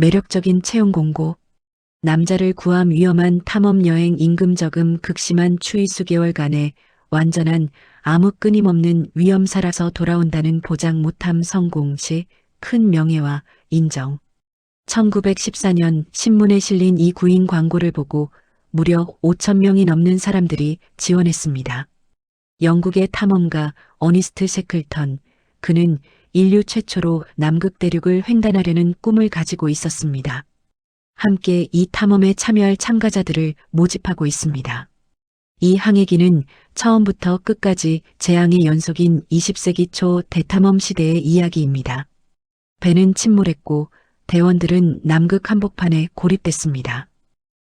매력적인 채용 공고, 남자를 구함 위험한 탐험 여행 임금 저금 극심한 추위 수개월간의 완전한 아무 끊임없는 위험사라서 돌아온다는 보장 못함 성공 시 큰 명예와 인정. 1914년 신문에 실린 이 구인 광고를 보고 무려 5천 명이 넘는 사람들이 지원했습니다. 영국의 탐험가 어니스트 셰클턴, 그는 인류 최초로 남극 대륙을 횡단하려는 꿈을 가지고 있었습니다. 함께 이 탐험에 참여할 참가자들을 모집하고 있습니다. 이 항해기는 처음부터 끝까지 재앙의 연속인 20세기 초 대탐험 시대의 이야기입니다. 배는 침몰했고 대원들은 남극 한복판에 고립됐습니다.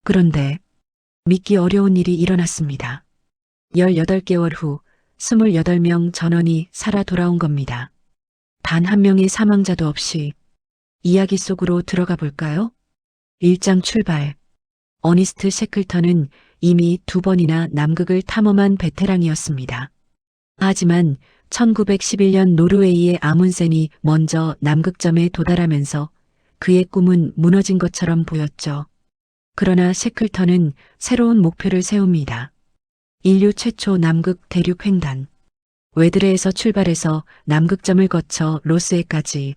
그런데 믿기 어려운 일이 일어났습니다. 18개월 후 28명 전원이 살아 돌아온 겁니다. 단 한 명의 사망자도 없이. 이야기 속으로 들어가 볼까요? 1장 출발. 어니스트 셰클턴은 이미 2번이나 남극을 탐험한 베테랑이었습니다. 하지만 1911년 노르웨이의 아문센이 먼저 남극점에 도달하면서 그의 꿈은 무너진 것처럼 보였죠. 그러나 셰클턴은 새로운 목표를 세웁니다. 인류 최초 남극 대륙 횡단. 웨드레에서 출발해서 남극점을 거쳐 로스에까지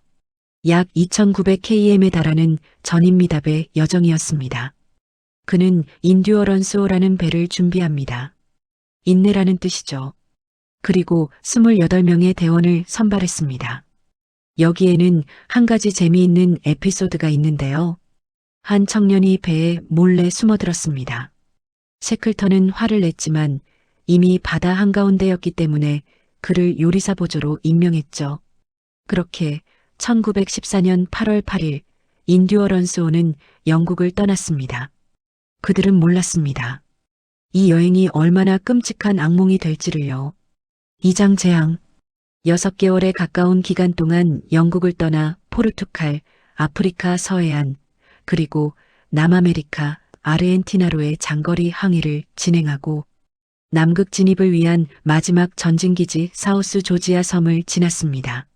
약 2900km에 달하는 전인미답의 여정이었습니다. 그는 인듀어런스호라는 배를 준비합니다. 인내라는 뜻이죠. 그리고 28명의 대원을 선발했습니다. 여기에는 한 가지 재미있는 에피소드가 있는데요. 한 청년이 배에 몰래 숨어들었습니다. 셰클턴은 화를 냈지만 이미 바다 한가운데였기 때문에 그를 요리사 보조로 임명했죠. 그렇게 1914년 8월 8일 인듀어런스호는 영국을 떠났습니다. 그들은 몰랐습니다. 이 여행이 얼마나 끔찍한 악몽이 될지를요. 2장 재앙. 6개월에 가까운 기간 동안 영국을 떠나 포르투갈, 아프리카 서해안, 그리고 남아메리카, 아르헨티나로의 장거리 항해를 진행하고 남극 진입을 위한 마지막 전진기지 사우스 조지아 섬을 지났습니다.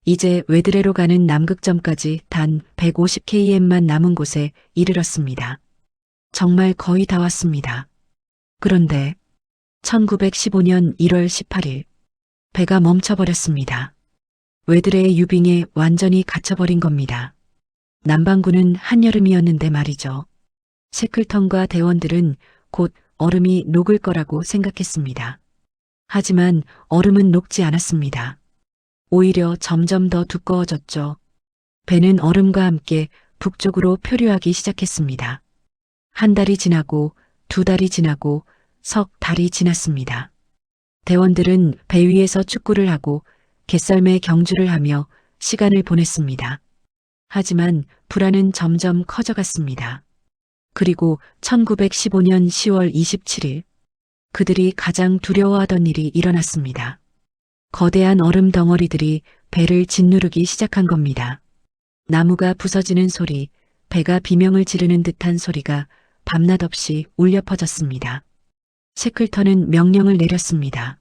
이제 웨드레로 가는 남극점까지 단 150km만 남은 곳에 이르렀습니다. 정말 거의 다 왔습니다. 그런데 1915년 1월 18일 배가 멈춰버렸습니다. 웨드레의 유빙에 완전히 갇혀버린 겁니다. 남반구는 한여름이었는데 말이죠. 셰클턴과 대원들은 곧 얼음이 녹을 거라고 생각했습니다. 하지만 얼음은 녹지 않았습니다. 오히려 점점 더 두꺼워졌죠. 배는 얼음과 함께 북쪽으로 표류하기 시작했습니다. 한 달이 지나고 2달이 지나고 석 달이 지났습니다. 대원들은 배 위에서 축구를 하고 갯썰매 경주를 하며 시간을 보냈습니다. 하지만 불안은 점점 커져갔습니다. 그리고 1915년 10월 27일 그들이 가장 두려워하던 일이 일어났습니다. 거대한 얼음 덩어리들이 배를 짓누르기 시작한 겁니다. 나무가 부서지는 소리, 배가 비명을 지르는 듯한 소리가 밤낮 없이 울려 퍼졌습니다. 셰클턴은 명령을 내렸습니다.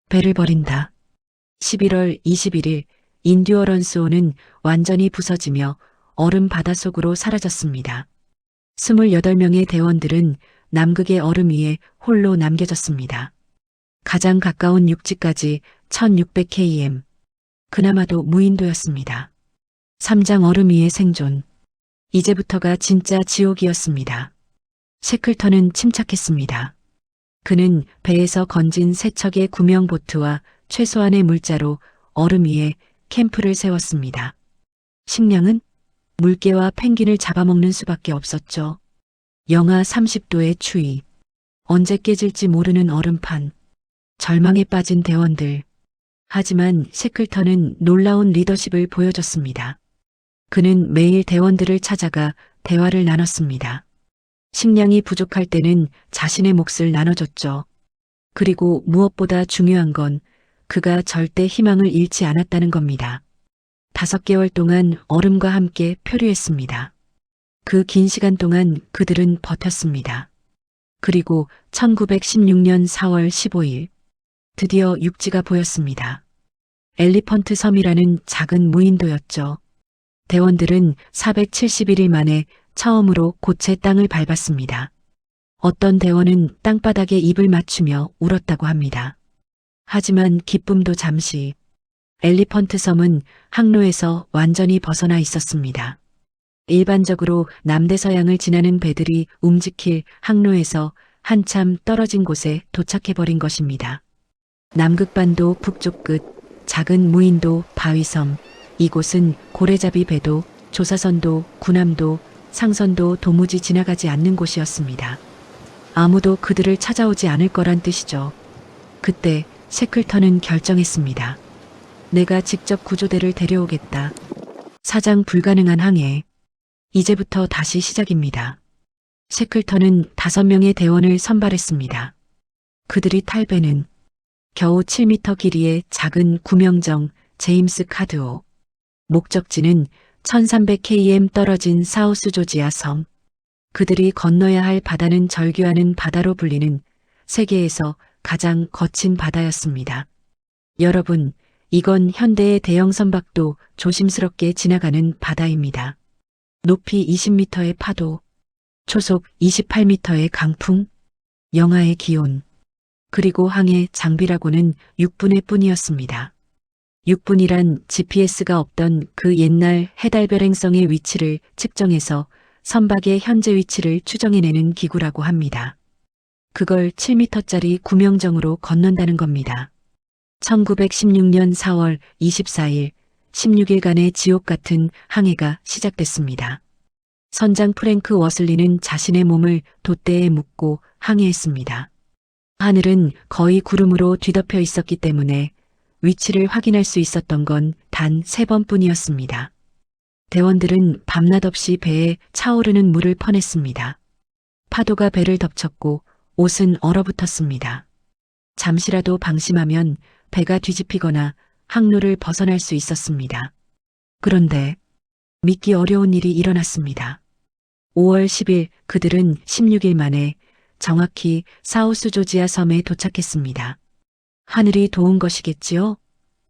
배를 버린다. 11월 21일 인듀어런스호는 완전히 부서지며 얼음 바닷속으로 사라졌습니다. 28명의 대원들은 남극의 얼음 위에 홀로 남겨졌습니다. 가장 가까운 육지까지 1600km. 그나마도 무인도였습니다. 3장 얼음 위의 생존. 이제부터가 진짜 지옥이었습니다. 셰클턴은 침착했습니다. 그는 배에서 건진 세 척의 구명 보트와 최소한의 물자로 얼음 위에 캠프를 세웠습니다. 식량은 물개와 펭귄을 잡아먹는 수밖에 없었죠. 영하 30도의 추위. 언제 깨질지 모르는 얼음판. 절망에 빠진 대원들. 하지만 셰클턴은 놀라운 리더십을 보여줬습니다. 그는 매일 대원들을 찾아가 대화를 나눴습니다. 식량이 부족할 때는 자신의 몫을 나눠줬죠. 그리고 무엇보다 중요한 건 그가 절대 희망을 잃지 않았다는 겁니다. 5개월 동안 얼음과 함께 표류했습니다. 그 긴 시간 동안 그들은 버텼습니다. 그리고 1916년 4월 15일 드디어 육지가 보였습니다. 엘리펀트 섬이라는 작은 무인도였죠. 대원들은 471일 만에 처음으로 고체 땅을 밟았습니다. 어떤 대원은 땅바닥에 입을 맞추며 울었다고 합니다. 하지만 기쁨도 잠시. 엘리펀트 섬은 항로에서 완전히 벗어나 있었습니다. 일반적으로 남대서양을 지나는 배들이 움직일 항로에서 한참 떨어진 곳에 도착해버린 것입니다. 남극반도 북쪽 끝, 작은 무인도 바위섬, 이곳은 고래잡이 배도, 조사선도, 군함도, 상선도 도무지 지나가지 않는 곳이었습니다. 아무도 그들을 찾아오지 않을 거란 뜻이죠. 그때 셰클턴은 결정했습니다. 내가 직접 구조대를 데려오겠다. 사장 불가능한 항해. 이제부터 다시 시작입니다. 셰클턴은 5명의 대원을 선발했습니다. 그들이 탈 배는 겨우 7m 길이의 작은 구명정 제임스 카드오. 목적지는 1300km 떨어진 사우스 조지아 섬. 그들이 건너야 할 바다는 절규하는 바다로 불리는 세계에서 가장 거친 바다였습니다. 여러분, 이건 현대의 대형 선박도 조심스럽게 지나가는 바다입니다. 높이 20m의 파도, 초속 28m의 강풍, 영하의 기온, 그리고 항해 장비라고는 6분의 뿐이었습니다. 6분이란 GPS가 없던 그 옛날 해달별 행성의 위치를 측정해서 선박의 현재 위치를 추정해내는 기구라고 합니다. 그걸 7m짜리 구명정으로 건넌다는 겁니다. 1916년 4월 24일, 16일간의 지옥 같은 항해가 시작됐습니다. 선장 프랭크 워슬리는 자신의 몸을 돛대에 묶고 항해했습니다. 하늘은 거의 구름으로 뒤덮여 있었기 때문에 위치를 확인할 수 있었던 건 단 3번뿐이었습니다. 대원들은 밤낮 없이 배에 차오르는 물을 퍼냈습니다. 파도가 배를 덮쳤고 옷은 얼어붙었습니다. 잠시라도 방심하면 배가 뒤집히거나 항로를 벗어날 수 있었습니다. 그런데 믿기 어려운 일이 일어났습니다. 5월 10일 그들은 16일 만에 정확히 사우스 조지아 섬에 도착했습니다. 하늘이 도운 것이겠지요?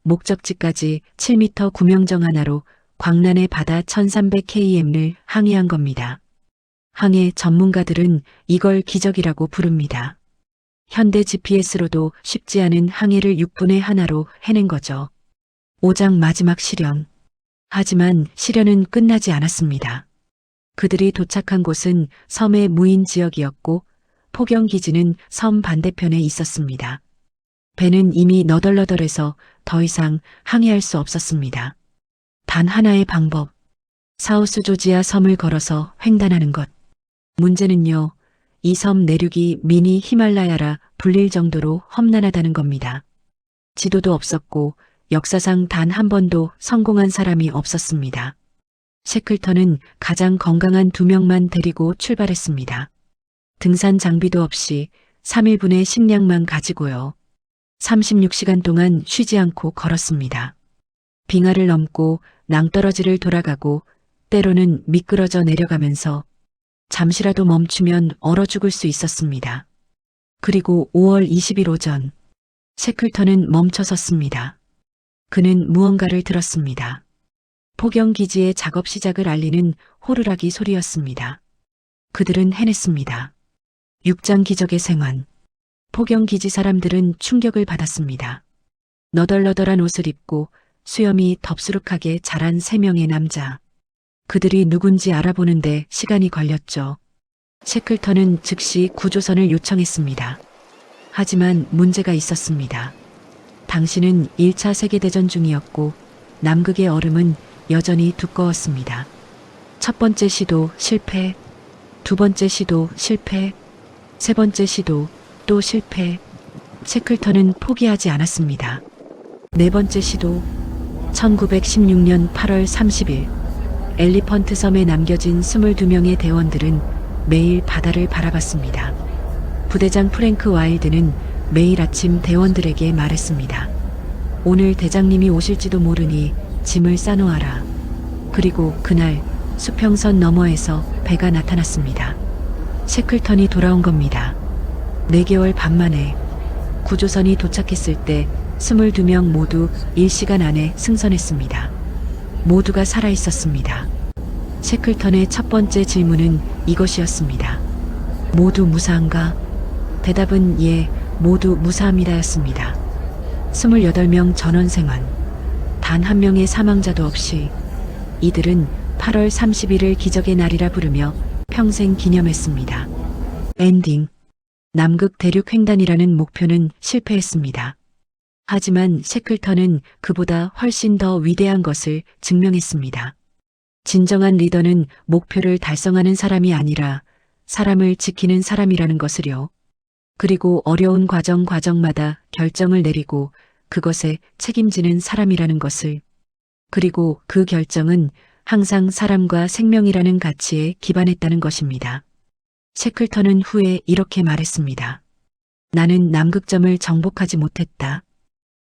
목적지까지 7m 구명정 하나로 광란의 바다 1300km를 항해한 겁니다. 항해 전문가들은 이걸 기적이라고 부릅니다. 현대 GPS로도 쉽지 않은 항해를 6분의 하나로 해낸 거죠. 5장 마지막 시련. 하지만 시련은 끝나지 않았습니다. 그들이 도착한 곳은 섬의 무인 지역이었고 포경기지는 섬 반대편에 있었습니다. 배는 이미 너덜너덜해서 더 이상 항해할 수 없었습니다. 단 하나의 방법. 사우스 조지아 섬을 걸어서 횡단하는 것. 문제는요, 이 섬 내륙이 미니 히말라야라 불릴 정도로 험난하다는 겁니다. 지도도 없었고 역사상 단 한 번도 성공한 사람이 없었습니다. 셰클턴은 가장 건강한 2명만 데리고 출발했습니다. 등산 장비도 없이 3일분의 식량만 가지고요. 36시간 동안 쉬지 않고 걸었습니다. 빙하를 넘고 낭떠러지를 돌아가고 때로는 미끄러져 내려가면서 잠시라도 멈추면 얼어 죽을 수 있었습니다. 그리고 5월 20일 오전, 셰클턴은 멈춰섰습니다. 그는 무언가를 들었습니다. 포경기지의 작업 시작을 알리는 호루라기 소리였습니다. 그들은 해냈습니다. 6장 기적의 생환. 포경기지 사람들은 충격을 받았습니다. 너덜너덜한 옷을 입고 수염이 덥수룩하게 자란 3명의 남자. 그들이 누군지 알아보는데 시간이 걸렸죠. 셰클턴은 즉시 구조선을 요청했습니다. 하지만 문제가 있었습니다. 당시는 1차 세계대전 중이었고 남극의 얼음은 여전히 두꺼웠습니다. 첫 번째 시도 실패, 두 번째 시도 실패, 세 번째 시도 또 실패. 셰클턴은 포기하지 않았습니다. 네 번째 시도. 1916년 8월 30일 엘리펀트 섬에 남겨진 22명의 대원들은 매일 바다를 바라봤습니다. 부대장 프랭크 와일드는 매일 아침 대원들에게 말했습니다. 오늘 대장님이 오실지도 모르니 짐을 싸놓아라. 그리고 그날 수평선 너머에서 배가 나타났습니다. 셰클턴이 돌아온 겁니다. 4개월 반 만에. 구조선이 도착했을 때 22명 모두 1시간 안에 승선했습니다. 모두가 살아 있었습니다. 셰클턴의 첫 번째 질문은 이것이었습니다. 모두 무사한가? 대답은 예, 모두 무사합니다였습니다. 28명 전원생還. 단 한 명의 사망자도 없이 이들은 8월 30일을 기적의 날이라 부르며 평생 기념했습니다. 엔딩. 남극 대륙 횡단이라는 목표는 실패했습니다. 하지만 셰클턴은 그보다 훨씬 더 위대한 것을 증명했습니다. 진정한 리더는 목표를 달성하는 사람이 아니라 사람을 지키는 사람이라는 것을요. 그리고 어려운 과정마다 결정을 내리고 그것에 책임지는 사람이라는 것을. 그리고 그 결정은 항상 사람과 생명이라는 가치에 기반했다는 것입니다. 셰클턴은 후에 이렇게 말했습니다. 나는 남극점을 정복하지 못했다.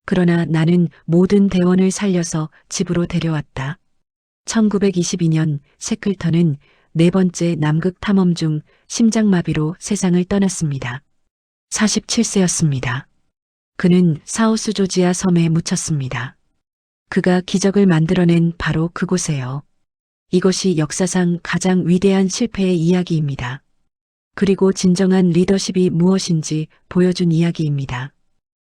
그러나 나는 모든 대원을 살려서 집으로 데려왔다. 1922년 셰클턴은 네 번째 남극 탐험 중 심장마비로 세상을 떠났습니다. 47세였습니다. 그는 사우스 조지아 섬에 묻혔습니다. 그가 기적을 만들어낸 바로 그곳에요. 이것이 역사상 가장 위대한 실패의 이야기입니다. 그리고 진정한 리더십이 무엇인지 보여준 이야기입니다.